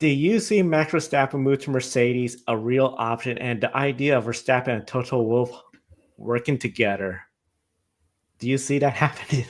Do you see Max Verstappen move to Mercedes a real option, and the idea of Verstappen and Toto Wolff working together? Do you see that happening?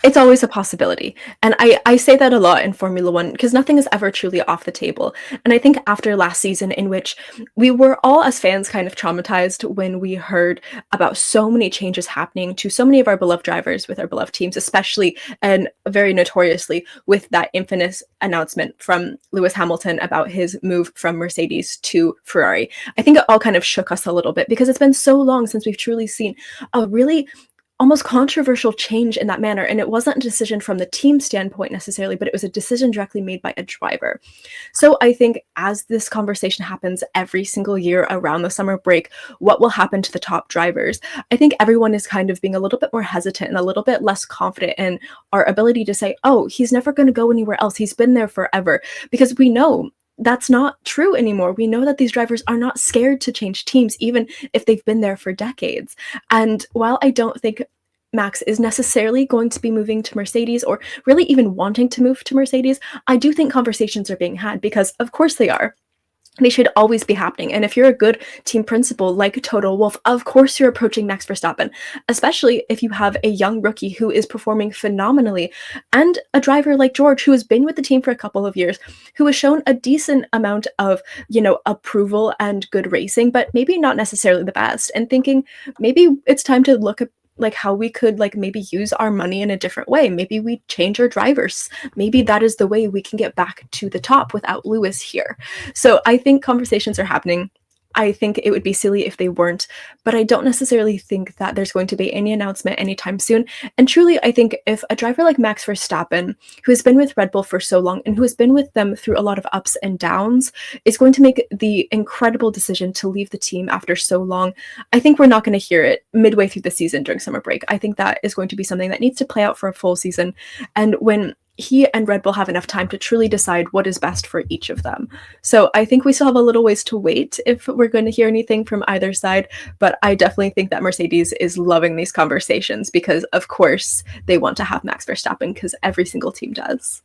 It's always a possibility. And I say that a lot in Formula One because nothing is ever truly off the table. And I think after last season, in which we were all as fans kind of traumatized when we heard about so many changes happening to so many of our beloved drivers with our beloved teams, especially and very notoriously with that infamous announcement from Lewis Hamilton about his move from Mercedes to Ferrari. I think it all kind of shook us a little bit because it's been so long since we've truly seen a really almost controversial change in that manner. And it wasn't a decision from the team standpoint necessarily, but it was a decision directly made by a driver. So I think as this conversation happens every single year around the summer break, what will happen to the top drivers? I think everyone is kind of being a little bit more hesitant and a little bit less confident in our ability to say, oh, he's never going to go anywhere else. He's been there forever. Because we know that's not true anymore. We know that these drivers are not scared to change teams, even if they've been there for decades. And while I don't think Max is necessarily going to be moving to Mercedes or really even wanting to move to Mercedes, I do think conversations are being had because, of course, they are. They should always be happening. And if you're a good team principal like Toto Wolff, of course you're approaching Max Verstappen, especially if you have a young rookie who is performing phenomenally and a driver like George who has been with the team for a couple of years, who has shown a decent amount of, approval and good racing, but maybe not necessarily the best. And thinking maybe it's time to look at like how we could like maybe use our money in a different way. Maybe we change our drivers. Maybe that is the way we can get back to the top without Lewis here. So I think conversations are happening. I think it would be silly if they weren't, but I don't necessarily think that there's going to be any announcement anytime soon. And truly, I think if a driver like Max Verstappen, who has been with Red Bull for so long and who has been with them through a lot of ups and downs, is going to make the incredible decision to leave the team after so long, I think we're not going to hear it midway through the season during summer break. I think that is going to be something that needs to play out for a full season. And when he and Red Bull have enough time to truly decide what is best for each of them. So I think we still have a little ways to wait if we're going to hear anything from either side, but I definitely think that Mercedes is loving these conversations because, of course, they want to have Max Verstappen because every single team does.